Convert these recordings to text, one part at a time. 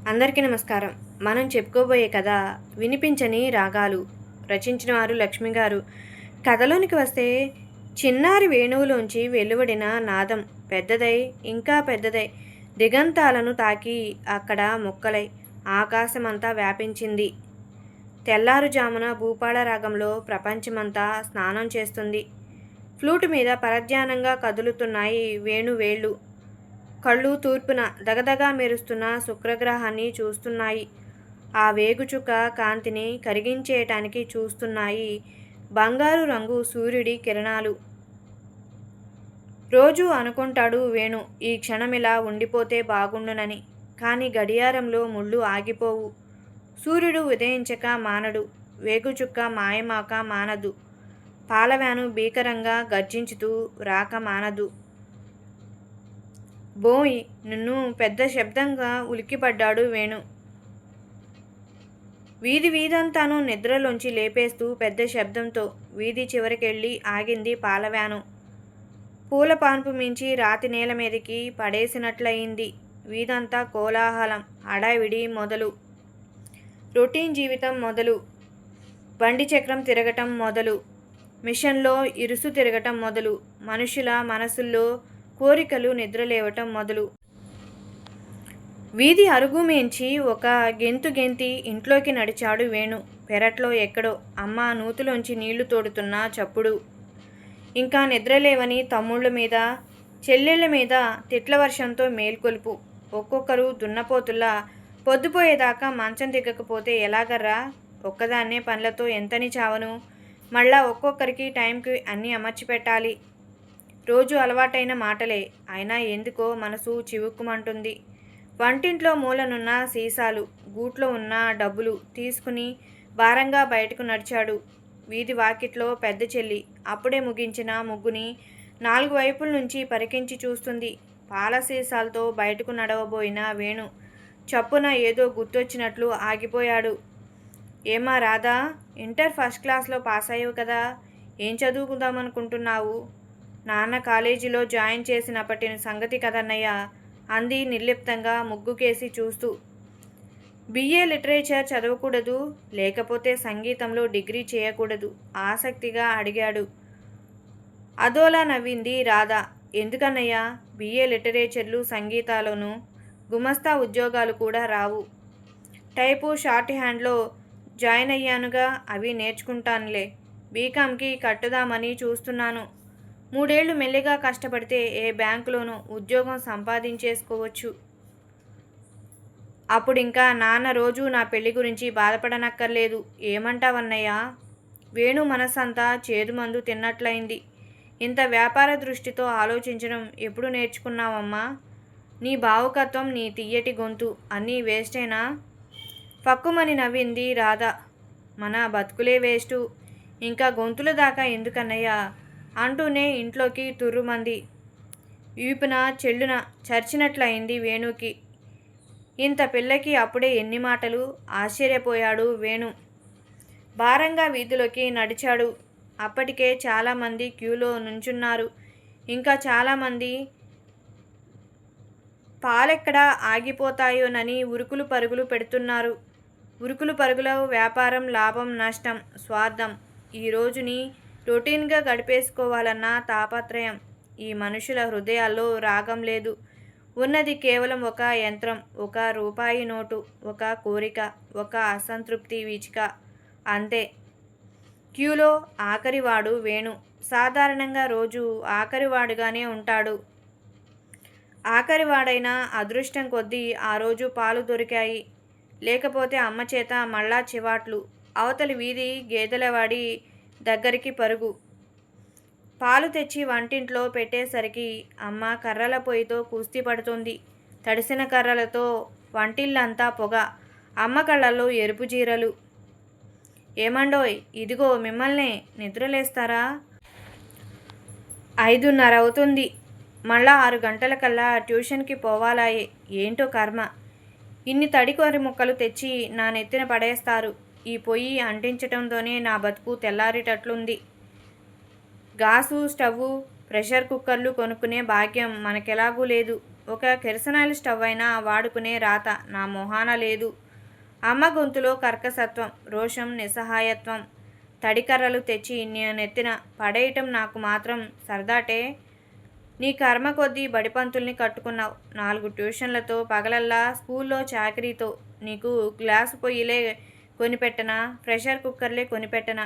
అందరికీ నమస్కారం. మనం చెప్పుకోబోయే కథ 'వినిపించని రాగాలు'. రచించిన వారు లక్ష్మి గారు. కథలోనికి వస్తే చిన్నారి వేణువులోంచి వెలువడిన నాదం పెద్దదై, ఇంకా పెద్దదై, దిగంతాలను తాకి అక్కడ ముక్కలై ఆకాశమంతా వ్యాపించింది. తెల్లారుజామున భూపాళ రాగంలో ప్రపంచమంతా స్నానం చేస్తుంది. ఫ్లూటు మీద పరధ్యానంగా కదులుతున్నాయి వేణువేళ్ళు. కళ్ళు తూర్పున దగదగా మెరుస్తున్న శుక్రగ్రహాన్ని చూస్తున్నాయి. ఆ వేగుచుక్క కాంతిని కరిగించేయటానికి చూస్తున్నాయి బంగారు రంగు సూర్యుడి కిరణాలు. రోజూ అనుకుంటాడు వేణు, ఈ క్షణమిలా ఉండిపోతే బాగుండునని. కాని గడియారంలో ముళ్ళు ఆగిపోవు. సూర్యుడు ఉదయించక మానడు, వేగుచుక్క మాయమాక మానదు, పాలవ్యాను భీకరంగా గర్జించుతూ రాక మానదు. బోయ్ నిన్ను పెద్ద శబ్దంగా ఉలిక్కిపడ్డాడు వేణు. వీధంతాను నిద్రలోంచి లేపేస్తూ పెద్ద శబ్దంతో వీధి చివరికెళ్ళి ఆగింది పాలవ్యాను. పూల పాన్పు మించి రాతి నేల మీదకి పడేసినట్లయింది. వీధంతా కోలాహలం, హడావిడి మొదలు. రొటీన్ జీవితం మొదలు. బండి చక్రం తిరగటం మొదలు. మిషన్లో ఇరుసు తిరగటం మొదలు. మనుషుల మనసుల్లో కోరికలు నిద్రలేవటం మొదలు. వీధి అరుగుమేంచి ఒక గెంతు గెంతి ఇంట్లోకి నడిచాడు వేణు. పెరట్లో ఎక్కడో అమ్మ నూతులోంచి నీళ్లు తోడుతున్న చప్పుడు. ఇంకా నిద్రలేవని తమ్ముళ్ళ మీద, చెల్లెళ్ళ మీద తిట్ల వర్షంతో మేల్కొలుపు. ఒక్కొక్కరు దున్నపోతుల్లా పొద్దుపోయేదాకా మంచం దిగకపోతే ఎలాగర్రా? ఒక్కదాన్నే పనులతో ఎంతని చావను? మళ్ళా ఒక్కొక్కరికి టైంకి అన్నీ అమర్చి పెట్టాలి. రోజు అలవాటైన మాటలే, అయినా ఎందుకో మనసు చివుక్కుమంటుంది. వంటింట్లో మూలనున్న సీసాలు, గూట్లో ఉన్న డబ్బులు తీసుకుని భారంగా బయటకు నడిచాడు. వీధి వాకిట్లో పెద్ద చెల్లి అప్పుడే ముగించిన ముగ్గుని 4 వైపుల నుంచి పరికించి చూస్తుంది. పాల సీసాలతో బయటకు నడవబోయిన వేణు చప్పున ఏదో గుర్తొచ్చినట్లు ఆగిపోయాడు. ఏమా రాధా, ఇంటర్ ఫస్ట్ క్లాస్లో పాస్ అయ్యావు కదా, ఏం చదువుకుందామనుకుంటున్నావు? నాన్న కాలేజీలో జాయిన్ చేసినప్పటి సంగతి కదన్నయ్య అంది నిర్లిప్తంగా ముగ్గుకేసి చూస్తూ. బిఏ లిటరేచర్ చదవకూడదు, లేకపోతే సంగీతంలో డిగ్రీ చేయకూడదు? ఆసక్తిగా అడిగాడు. అదోలా నవ్వింది రాధ. ఎందుకన్నయ్య? బిఏ లిటరేచర్లు సంగీతాలోనూ గుమస్తా ఉద్యోగాలు కూడా రావు. టైపు షార్ట్ హ్యాండ్లో జాయిన్ అయ్యానుగా, అవి నేర్చుకుంటానులే. బీకాంకి కట్టుదామని చూస్తున్నాను. 3 ఏళ్లు మెల్లిగా కష్టపడితే ఏ బ్యాంకులోనూ ఉద్యోగం సంపాదించేసుకోవచ్చు. అప్పుడింకా నాన్న రోజు నా పెళ్లి గురించి బాధపడనక్కర్లేదు. ఏమంటావన్నయ్య? వేణు మనసంతా చేదుమందు తిన్నట్లయింది. ఇంత వ్యాపార దృష్టితో ఆలోచించడం ఎప్పుడు నేర్చుకున్నావమ్మా? నీ భావుకత్వం, నీ తియ్యటి గొంతు అన్నీ వేస్టేనా? పక్కుమని నవ్వింది రాధ. మన బతుకులే వేస్టు, ఇంకా గొంతుల దాకా ఎందుకన్నయ్య అంటూనే ఇంట్లోకి తుర్రుమంది. వీపున చెల్లున చర్చినట్లయింది వేణుకి. ఇంత పిల్లకి అప్పుడే ఎన్ని మాటలు? ఆశ్చర్యపోయాడు వేణు. భారంగా వీధిలోకి నడిచాడు. అప్పటికే చాలామంది క్యూలో నుంచున్నారు. ఇంకా చాలామంది పాలెక్కడ ఆగిపోతాయోనని ఉరుకులు పరుగులు పెడుతున్నారు. ఉరుకులు పరుగుల వ్యాపారం, లాభం నష్టం, స్వార్థం. ఈ రోజుని రొటీన్గా గడిపేసుకోవాలన్న తాపత్రయం. ఈ మనుషుల హృదయాల్లో రాగం లేదు. ఉన్నది కేవలం ఒక యంత్రం, ఒక రూపాయి నోటు, ఒక కోరిక, ఒక అసంతృప్తి వీచిక, అంతే. క్యూలో ఆఖరివాడు వేణు. సాధారణంగా రోజు ఆఖరివాడుగానే ఉంటాడు. ఆఖరివాడైనా అదృష్టం కొద్దీ ఆ రోజు పాలు దొరికాయి. లేకపోతే అమ్మ చేత మళ్ళా చివాట్లు. అవతలి వీధి గేదెలవాడి దగ్గరికి పరుగు. పాలు తెచ్చి వంటింట్లో పెట్టేసరికి అమ్మ కర్రల పొయ్యితో కుస్తీ పడుతుంది. తడిసిన కర్రలతో వంటిల్లంతా పొగ. అమ్మ కళ్ళల్లో ఎరుపు జీరలు. ఏమండోయ్, ఇదిగో మిమ్మల్నే, నిద్రలేస్తారా? 5:30 అవుతుంది. మళ్ళా 6 గంటలకల్లా ట్యూషన్కి పోవాలాయే. ఏంటో కర్మ. ఇన్ని తడికొరి ముక్కలు తెచ్చి నా నెత్తిన పడేస్తారు. ఈ పొయ్యి అంటించటంతోనే నా బతుకు తెల్లారేటట్లుంది. గాసు స్టవ్వు, ప్రెషర్ కుక్కర్లు కొనుక్కునే భాగ్యం మనకెలాగూ లేదు. ఒక కెరసనాయిల్ స్టవ్ అయినా వాడుకునే రాత నా మొహాన లేదు. అమ్మ గొంతులో కర్కసత్వం, రోషం, నిస్సహాయత్వం. తడికర్రలు తెచ్చి నెత్తిన పడేయటం నాకు మాత్రం సరదాటే. నీ కర్మ కొద్దీ బడిపంతుల్ని కట్టుకున్నావు. 4 ట్యూషన్లతో, పగలల్లా స్కూల్లో చాకరీతో. నీకు గ్లాసు పొయ్యిలే కొనిపెట్టనా? ప్రెషర్ కుక్కర్లే కొనిపెట్టనా?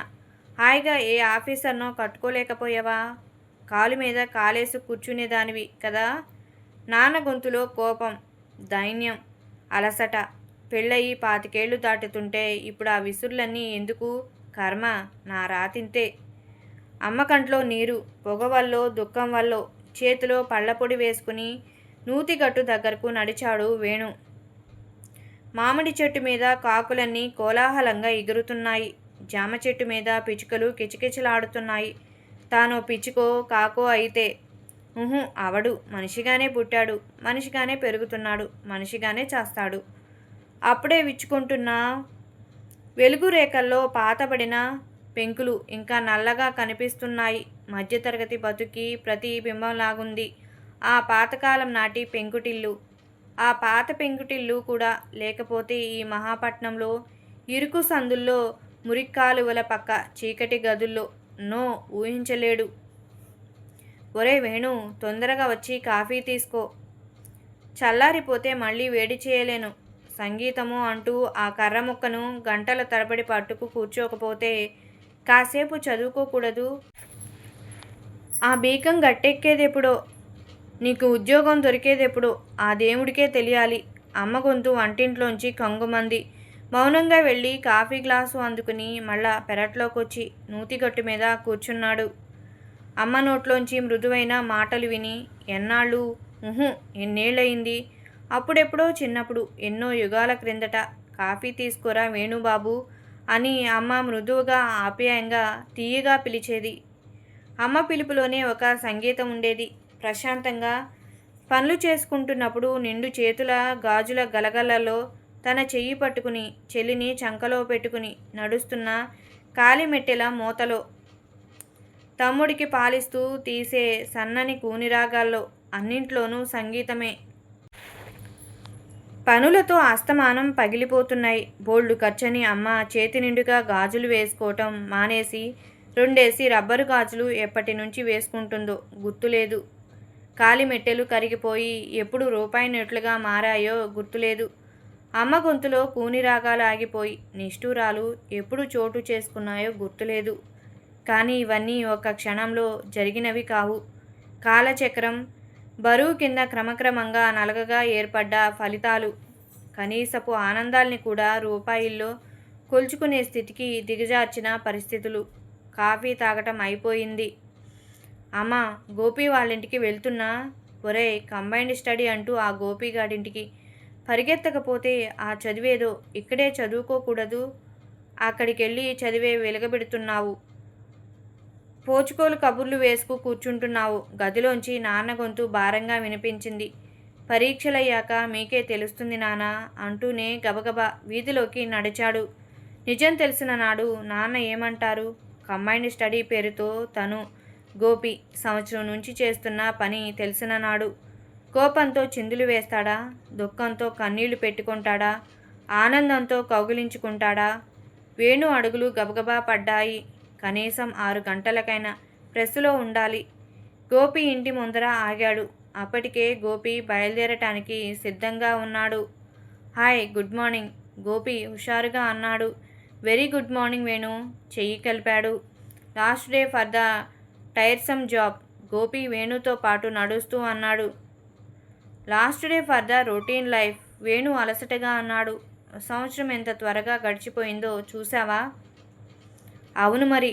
హాయిగా ఏ ఆఫీసర్నో కట్టుకోలేకపోయావా? కాలు మీద కాలేసి కూర్చునేదానివి కదా. నాన్న గొంతులో కోపం, దైన్యం, అలసట. పెళ్ళయి 25 ఏళ్ళు దాటుతుంటే ఇప్పుడు ఆ విసురులన్నీ ఎందుకు? కర్మ, నా రాతింతే. అమ్మ కంట్లో నీరు, పొగ వల్లో దుఃఖం వల్లో. చేతిలో పళ్ళపొడి వేసుకుని నూతిగట్టు దగ్గరకు నడిచాడు వేణు. మామిడి చెట్టు మీద కాకులన్నీ కోలాహలంగా ఎగురుతున్నాయి. జామ చెట్టు మీద పిచ్చుకలు కిచకిచలాడుతున్నాయి. తానో పిచ్చుకో కాకో అయితే అవడు. మనిషిగానే పుట్టాడు, మనిషిగానే పెరుగుతున్నాడు, మనిషిగానే చేస్తాడు. అప్పుడే విచ్చుకుంటున్న వెలుగు రేఖల్లో పాతబడిన పెంకులు ఇంకా నల్లగా కనిపిస్తున్నాయి. మధ్యతరగతి బతుకి ప్రతిబింబంలాగుంది ఆ పాతకాలం నాటి పెంకుటిల్లు. ఆ పాత పెంకుటిల్లు కూడా లేకపోతే ఈ మహాపట్నంలో ఇరుకు సందుల్లో, మురిక్కాలువల పక్క చీకటి గదుల్లో నో ఊహించలేడు. ఒరే వేణు, తొందరగా వచ్చి కాఫీ తీసుకో. చల్లారిపోతే మళ్ళీ వేడి చేయలేను. సంగీతము అంటూ ఆ కర్ర ముక్కను గంటల తరబడి పట్టుకు కూర్చోకపోతే కాసేపు చదువుకోకూడదు? ఆ బీకం గట్టెక్కేదెప్పుడో, నీకు ఉద్యోగం దొరికేదెప్పుడో ఆ దేవుడికే తెలియాలి. అమ్మ గొంతు వంటింట్లోంచి కంగుమంది. మౌనంగా వెళ్ళి కాఫీ గ్లాసు అందుకుని మళ్ళా పెరట్లోకొచ్చి నూతిగట్టు మీద కూర్చున్నాడు. అమ్మ నోట్లోంచి మృదువైన మాటలు విని ఎన్నాళ్ళు? ఎన్నేళ్ళయింది? అప్పుడెప్పుడో చిన్నప్పుడు, ఎన్నో యుగాల క్రిందట. కాఫీ తీసుకురా వేణుబాబు అని అమ్మ మృదువుగా, ఆప్యాయంగా, తీయగా పిలిచేది. అమ్మ పిలుపులోనే ఒక సంగీతం ఉండేది. ప్రశాంతంగా పనులు చేసుకుంటున్నప్పుడు నిండు చేతుల గాజుల గలగలలో తన చెయ్యి పట్టుకుని, చెల్లిని చంకలో పెట్టుకుని నడుస్తున్న కాలిమెట్టెల మోతలో, తమ్ముడికి పాలిస్తూ తీసే సన్నని కూనిరాగాల్లో అన్నింట్లోనూ సంగీతమే. పనులతో అస్తమానం పగిలిపోతున్నాయి. బోల్డు ఖర్చని అమ్మ చేతి నిండుగా గాజులు వేసుకోవటం మానేసి 2 రబ్బరు గాజులు ఎప్పటి నుంచి వేసుకుంటుందో గుర్తులేదు. కాలిమెట్టెలు కరిగిపోయి ఎప్పుడు రూపాయి నోట్లుగా మారాయో గుర్తులేదు. అమ్మ గొంతులో కూనిరాగాలు ఆగిపోయి నిష్ఠూరాలు ఎప్పుడు చోటు చేసుకున్నాయో గుర్తులేదు. కానీ ఇవన్నీ ఒక క్షణంలో జరిగినవి కావు. కాలచక్రం బరువు కింద క్రమక్రమంగా నలగగా ఏర్పడ్డ ఫలితాలు. కనీసపు ఆనందాల్ని కూడా రూపాయిల్లో కొల్చుకునే స్థితికి దిగజార్చిన పరిస్థితులు. కాఫీ తాగటం అయిపోయింది. అమ్మ, గోపి వాళ్ళింటికి వెళ్తున్నా. ఒరేయ్, కంబైన్డ్ స్టడీ అంటూ ఆ గోపిగాడింటికి పరిగెత్తకపోతే ఆ చదివేదో ఇక్కడే చదువుకోకూడదు? అక్కడికెళ్ళి చదివే వెలగబెడుతున్నావు. పోచుకోలు కబుర్లు వేసుకు కూర్చుంటున్నావు. గదిలోంచి నాన్న గొంతు భారంగా వినిపించింది. పరీక్షలయ్యాక మీకే తెలుస్తుంది నానా అంటూనే గబగబా వీధిలోకి నడిచాడు. నిజం తెలిసిన నాడు నాన్న ఏమంటారు? కంబైన్డ్ స్టడీ పేరుతో తను, గోపి సంవత్సరం నుంచి చేస్తున్న పని తెలిసిన నాడు కోపంతో చిందులు వేస్తాడా? దుఃఖంతో కన్నీళ్లు పెట్టుకుంటాడా? ఆనందంతో కౌగిలించుకుంటాడా? వేణు అడుగులు గబగబా పడ్డాయి. కనీసం 6 గంటలకైనా ప్రెస్సులో ఉండాలి. గోపి ఇంటి ముందర ఆగాడు. అప్పటికే గోపి బయలుదేరటానికి సిద్ధంగా ఉన్నాడు. హాయ్, గుడ్ మార్నింగ్, గోపి హుషారుగా అన్నాడు. వెరీ గుడ్ మార్నింగ్ వేణు, చెయ్యి కలిపాడు. Last day for the tiresome job, Gopi వేణుతో పాటు నడుస్తూ అన్నాడు. Last day for the routine life, Venu అలసటగా అన్నాడు. సంవత్సరం ఎంత త్వరగా గడిచిపోయిందో చూసావా? అవును మరి,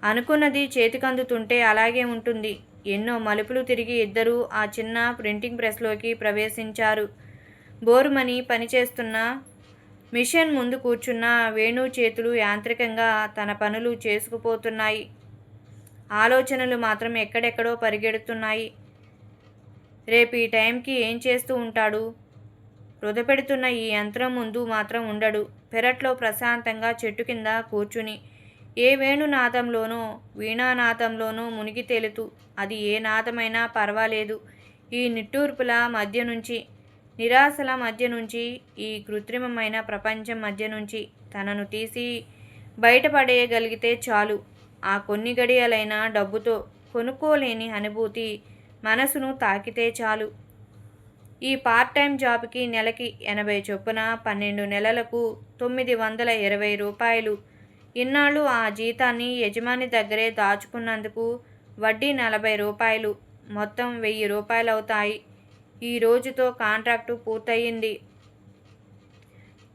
అనుకున్నది చేతికందుతుంటే అలాగే ఉంటుంది. ఎన్నో మలుపులు తిరిగి ఇద్దరూ ఆ చిన్న ప్రింటింగ్ ప్రెస్లోకి ప్రవేశించారు. బోరుమని పనిచేస్తున్న మిషన్ ముందు కూర్చున్న వేణు చేతులు యాంత్రికంగా తన పనులు చేసుకుపోతున్నాయి. ఆలోచనలు మాత్రం ఎక్కడెక్కడో పరిగెడుతున్నాయి. రేపు ఈ టైంకి ఏం చేస్తూ ఉంటాడు? వృధపెడుతున్న ఈ యంత్రం ముందు మాత్రం ఉండడు. పెరట్లో ప్రశాంతంగా చెట్టు కింద కూర్చుని ఏ వేణునాదంలోనో, వీణానాదంలోనో మునిగి తేలుతూ, అది ఏ నాదమైనా పర్వాలేదు, ఈ నిట్టూర్పుల మధ్య నుంచి, నిరాశల మధ్య నుంచి, ఈ కృత్రిమమైన ప్రపంచం మధ్య నుంచి తనను తీసి బయటపడేయగలిగితే చాలు. ఆ కొన్ని గడియలైన డబ్బుతో కొనుక్కోలేని అనుభూతి మనసును తాకితే చాలు. ఈ పార్ట్ టైం జాబ్కి నెలకి 80 చొప్పున 12 నెలలకు 920 రూపాయలు. ఇన్నాళ్ళు ఆ జీతాన్ని యజమాని దగ్గరే దాచుకున్నందుకు వడ్డీ 40 రూపాయలు. మొత్తం 1000 రూపాయలవుతాయి. ఈ రోజుతో కాంట్రాక్టు పూర్తయింది.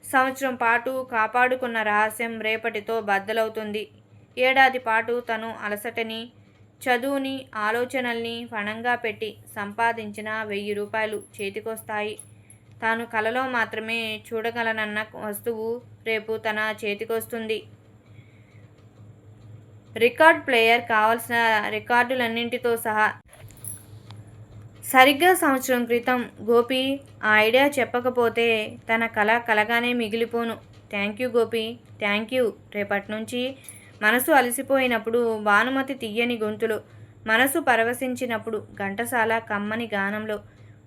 సంవత్సరం పాటు కాపాడుకున్న రహస్యం రేపటితో బద్దలవుతుంది. ఏడాది పాటు తను అలసటని, చదువుని, ఆలోచనల్ని పణంగా పెట్టి సంపాదించిన 1000 రూపాయలు చేతికొస్తాయి. తాను కలలో మాత్రమే చూడగలనన్న వస్తువు రేపు తన చేతికొస్తుంది. రికార్డ్ ప్లేయర్ కావలసిన రికార్డులన్నింటితో సహా. సరిగ్గా సంవత్సరం క్రితం గోపి ఆ ఐడియా చెప్పకపోతే తన కల కలగానే మిగిలిపోను. Thank you Gopi, thank you. రేపట్నుంచి మనసు అలసిపోయినప్పుడు భానుమతి తీయని గొంతులో, మనసు పరవశించినప్పుడు ఘంటసాల కమ్మని గానంలో,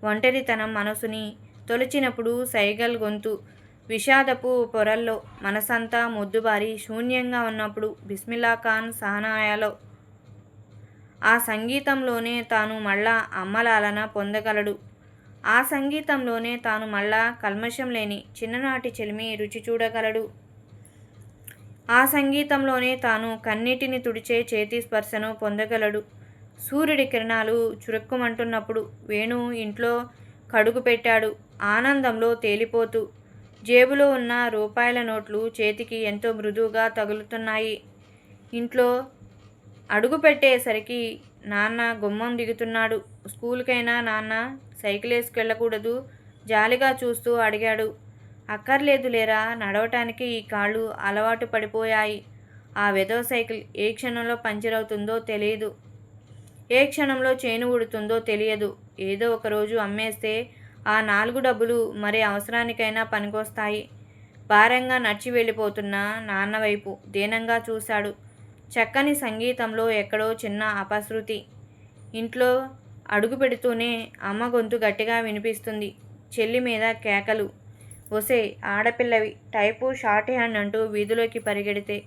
ఒంటరితనం మనసుని తొలిచినప్పుడు సైగల్ గొంతు, విషాదపు పొరల్లో మనసంతా మొద్దుబారి శూన్యంగా ఉన్నప్పుడు బిస్మిల్లా ఖాన్ సహనాయాలో. ఆ సంగీతంలోనే తాను మళ్ళా అమ్మలాలన పొందగలడు. ఆ సంగీతంలోనే తాను మళ్ళా కల్మషం లేని చిన్ననాటి చెలిమి రుచి చూడగలడు. ఆ సంగీతంలోనే తాను కన్నీటిని తుడిచే చేతి స్పర్శను పొందగలడు. సూర్యుడి కిరణాలు చురుక్కుమంటున్నప్పుడు వేణు ఇంట్లో కడుగు పెట్టాడు. ఆనందంలో తేలిపోతూ. జేబులో ఉన్న రూపాయల నోట్లు చేతికి ఎంతో మృదువుగా తగులుతున్నాయి. ఇంట్లో అడుగు పెట్టేసరికి నాన్న గుమ్మం దిగుతున్నాడు. స్కూల్కైనా నాన్న సైకిలేసుకెళ్ళకూడదు? జాలిగా చూస్తూ అడిగాడు. అక్కర్లేదులేరా, నడవటానికి ఈ కాళ్ళు అలవాటు పడిపోయాయి. ఆ వెధవ సైకిల్ ఏ క్షణంలో పంచర్ అవుతుందో తెలియదు. ఏ క్షణంలో చేను ఊడుతుందో తెలియదు. ఏదో ఒకరోజు అమ్మేస్తే ఆ 4 డబ్బులు మరే అవసరానికైనా పనికొస్తాయి. భారంగా నడిచి వెళ్ళిపోతున్న నాన్న వైపు దీనంగా చూశాడు. చక్కని సంగీతంలో ఎక్కడో చిన్న అపశృతి. ఇంట్లో అడుగు పెడుతూనే అమ్మ గొంతు గట్టిగా వినిపిస్తుంది. చెల్లి మీద కేకలు. ఒసే ఆడపిల్లవి, టైపు షార్ట్ హ్యాండ్ అంటూ వీధిలోకి పరిగెడితే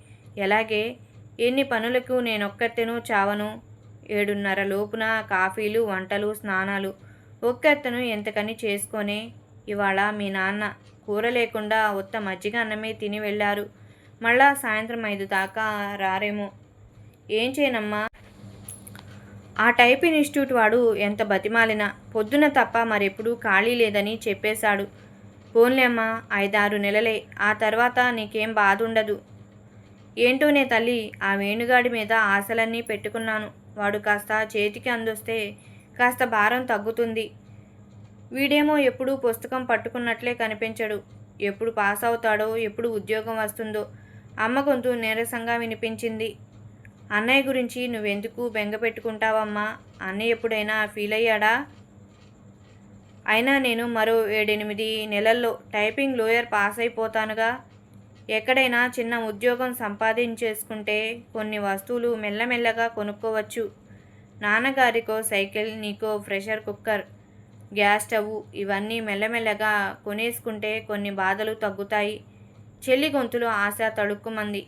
ఎలాగే? ఎన్ని పనులకు నేనొక్కత్తెను చావను. 7:30 లోపున కాఫీలు, వంటలు, స్నానాలు ఒక్కత్తెను ఎంతకని చేసుకొనే. ఇవాళ మీ నాన్న కూర లేకుండా ఉత్త మజ్జిగ అన్నమే తిని వెళ్ళారు. మళ్ళా సాయంత్రం 5 దాకా రారేమో. ఏం చేయనమ్మా? ఆ టైప్ ఇన్స్టిట్యూట్ వాడు ఎంత బతిమాలినా పొద్దున తప్ప మరెప్పుడూ ఖాళీ లేదని చెప్పేశాడు. పోన్లేమ్మా, 5-6 నెలలే. ఆ తర్వాత నీకేం బాధుండదు. ఏంటోనే తల్లి, ఆ వేణుగాడి మీద ఆశలన్నీ పెట్టుకున్నాను. వాడు కాస్త చేతికి అందొస్తే కాస్త భారం తగ్గుతుంది. వీడేమో ఎప్పుడూ పుస్తకం పట్టుకున్నట్లే కనిపించడు. ఎప్పుడు పాస్ అవుతాడో, ఎప్పుడు ఉద్యోగం వస్తుందో. అమ్మ గొంతు నీరసంగా వినిపించింది. అన్నయ్య గురించి నువ్వెందుకు బెంగ పెట్టుకుంటావమ్మా? అన్నయ్య ఎప్పుడైనా ఫీల్ అయ్యాడా? అయినా నేను మరో 7-8 నెలల్లో టైపింగ్ లోయర్ పాస్ అయిపోతానుగా. ఎక్కడైనా చిన్న ఉద్యోగం సంపాదించేసుకుంటే కొన్ని వస్తువులు మెల్లమెల్లగా కొనుక్కోవచ్చు. నాన్నగారికో సైకిల్, నీకో ప్రెషర్ కుక్కర్, గ్యాస్ స్టవ్, ఇవన్నీ మెల్లమెల్లగా కొనేసుకుంటే కొన్ని బాధలు తగ్గుతాయి. చెల్లి గొంతులో ఆశ తళుక్కుమంది.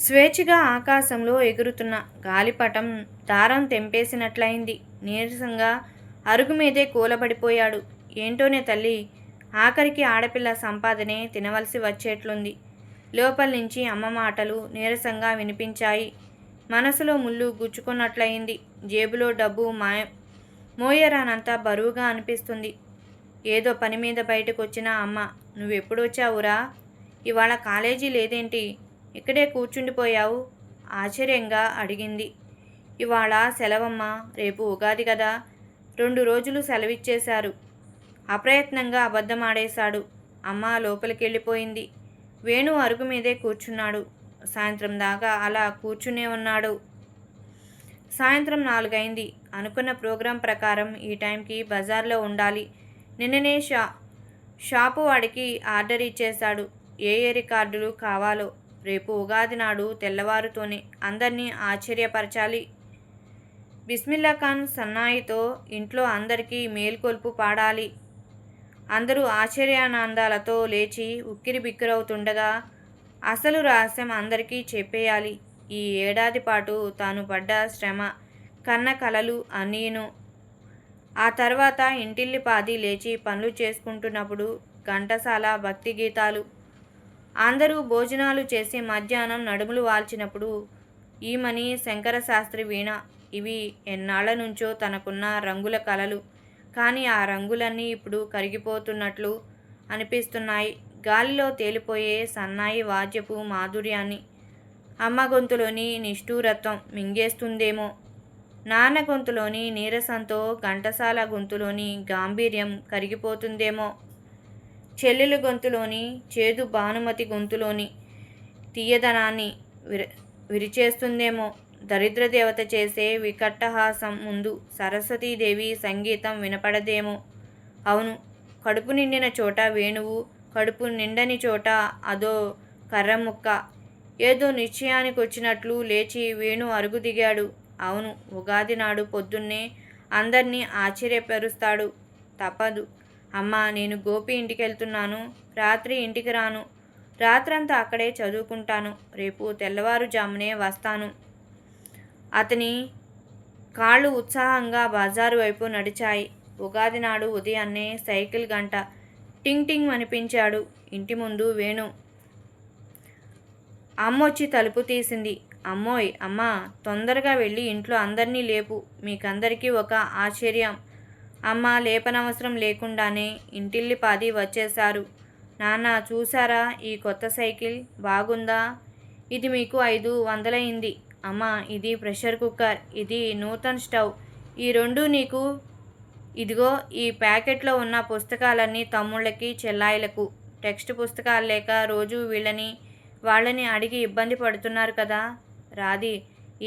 స్వేచ్ఛగా ఆకాశంలో ఎగురుతున్న గాలిపటం దారం తెంపేసినట్లయింది. నీరసంగా అరుగు మీదే కూలబడిపోయాడు. ఏంటోనే తల్లి, ఆఖరికి ఆడపిల్ల సంపాదనే తినవలసి వచ్చేట్లుంది. లోపల నుంచి అమ్మ మాటలు నీరసంగా వినిపించాయి. మనసులో ముళ్ళు గుచ్చుకున్నట్లయింది. జేబులో డబ్బు మోయరానంత బరువుగా అనిపిస్తుంది. ఏదో పని మీద బయటకొచ్చిన అమ్మ, నువ్వెప్పుడొచ్చావురా? ఇవాళ కాలేజీ లేదేంటి? ఇక్కడే కూర్చుండిపోయావు? ఆశ్చర్యంగా అడిగింది. ఇవాళ సెలవమ్మా, రేపు ఉగాది కదా. 2 రోజులు సెలవిచ్చేశారు. అప్రయత్నంగా అబద్ధమాడేశాడు. అమ్మ లోపలికెళ్ళిపోయింది. వేణు అరుగు మీదే కూర్చున్నాడు. సాయంత్రం దాకా అలా కూర్చునే ఉన్నాడు. సాయంత్రం 4 అయింది. అనుకున్న ప్రోగ్రాం ప్రకారం ఈ టైంకి బజార్లో ఉండాలి. నిన్ననే షాపు వాడికి ఆర్డర్ ఇచ్చేశాడు. ఏ రికార్డులు కావాలో. రేపు ఉగాది నాడు తెల్లవారుతోనే అందర్నీ ఆశ్చర్యపరచాలి. బిస్మిల్లా ఖాన్ సన్నాయితో ఇంట్లో అందరికీ మేల్కొల్పు పాడాలి. అందరూ ఆశ్చర్యానందాలతో లేచి ఉక్కిరిబిక్కిరవుతుండగా అసలు రహస్యం అందరికీ చెప్పేయాలి. ఈ ఏడాది పాటు తాను పడ్డ శ్రమ, కన్న కలలు అన్నీను. ఆ తర్వాత ఇంటిల్లిపాది లేచి పనులు చేసుకుంటున్నప్పుడు ఘంటసాల భక్తి గీతాలు. అందరూ భోజనాలు చేసి మధ్యాహ్నం నడుములు వాల్చినప్పుడు ఈమని శంకరశాస్త్రి వీణ. ఇవి ఎన్నాళ్ల నుంచో తనకున్న రంగుల కలలు. కానీ ఆ రంగులన్నీ ఇప్పుడు కరిగిపోతున్నట్లు అనిపిస్తున్నాయి గాలిలో తేలిపోయే సన్నాయి వాద్యపు మాధుర్యాన్ని. అమ్మ గొంతులోని నిష్ఠూరత్వం మింగేస్తుందేమో, నాన్న గొంతులోని నీరసంతో ఘంటసాల గొంతులోని గాంభీర్యం కరిగిపోతుందేమో, చెల్లెలు గొంతులోని చేదు భానుమతి గొంతులోని తీయదనాన్ని విరిచేస్తుందేమో, దరిద్రదేవత చేసే వికట్టహాసం ముందు సరస్వతీదేవి సంగీతం వినపడదేమో. అవును, కడుపు నిండిన చోట వేణువు, కడుపు నిండని చోట అదో కర్రముక్క. ఏదో నిశ్చయానికొచ్చినట్లు లేచి వేణు అరుగు దిగాడు. అవును, ఉగాది నాడు పొద్దున్నే అందర్నీ ఆశ్చర్యపరుస్తాడు. తప్పదు. అమ్మా, నేను గోపి ఇంటికెళ్తున్నాను. రాత్రి ఇంటికి రాను. రాత్రంతా అక్కడే చదువుకుంటాను. రేపు తెల్లవారుజామునే వస్తాను. అతని కాళ్ళు ఉత్సాహంగా బజారు వైపు నడిచాయి. ఉగాది నాడు ఉదయాన్నే సైకిల్ గంట టింగ్ టింగ్ అనిపించాడు. ఇంటి ముందు వేణు. అమ్మొచ్చి తలుపు తీసింది. అమ్మోయ్ అమ్మా, తొందరగా వెళ్ళి ఇంట్లో అందర్నీ లేపు. మీకందరికీ ఒక ఆశ్చర్యం. అమ్మ లేపనవసరం లేకుండానే ఇంటిల్లిపాది వచ్చేశారు. నాన్న, చూసారా ఈ కొత్త సైకిల్? బాగుందా? ఇది మీకు 500 అమ్మా. ఇది ప్రెషర్ కుక్కర్, ఇది నూతన్ స్టవ్. ఈ రెండు నీకు. ఇదిగో ఈ ప్యాకెట్లో ఉన్న పుస్తకాలన్నీ తమ్ముళ్ళకి, చెల్లాయిలకు. టెక్స్ట్ పుస్తకాలు లేక రోజు వీళ్ళని వాళ్ళని అడిగి ఇబ్బంది పడుతున్నారు కదా. రాది,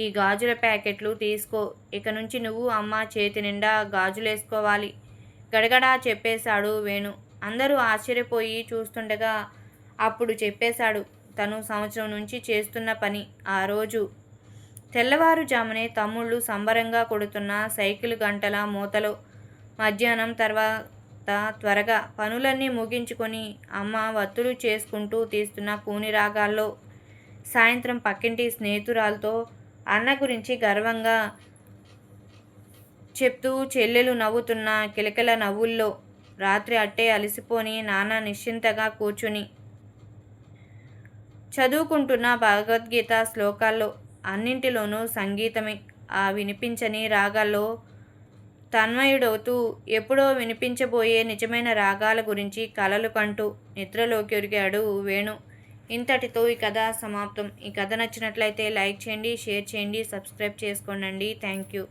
ఈ గాజుల ప్యాకెట్లు తీసుకో. ఇక నుంచి నువ్వు అమ్మ చేతి నిండా గాజులేసుకోవాలి. గడగడా చెప్పేశాడు వేణు. అందరూ ఆశ్చర్యపోయి చూస్తుండగా అప్పుడు చెప్పేశాడు తను సంవత్సరం నుంచి చేస్తున్న పని. ఆ రోజు తెల్లవారుజామునే తమ్ముళ్ళు సంబరంగా కొడుతున్న సైకిల్ గంటల మూతలో మధ్యాహ్నం తర్వాత త్వరగా పనులన్నీ ముగించుకొని అమ్మ వత్తులు చేసుకుంటూ తీస్తున్న కూని రాగాల్లో, సాయంత్రం పక్కింటి స్నేహితురాలతో అన్న గురించి గర్వంగా చెప్తూ చెల్లెలు నవ్వుతున్న కిలకిల నవ్వుల్లో, రాత్రి అట్టే అలసిపోని నాన్న నిశ్చింతగా కూర్చుని చదువుకుంటున్న భగవద్గీత శ్లోకాల్లో, అన్నింటిలోనూ సంగీతమే. ఆ వినిపించని రాగాల్లో తన్మయుడవుతూ ఎప్పుడో వినిపించబోయే నిజమైన రాగాల గురించి కలలు కంటూ నిద్రలోకి ఒరిగాడు వేణు. ఇంతటితో ఈ కథ సమాప్తం. ఈ కథ నచ్చినట్లయితే లైక్ చేయండి, షేర్ చేయండి, సబ్స్క్రైబ్ చేసుకోండి. Thank you.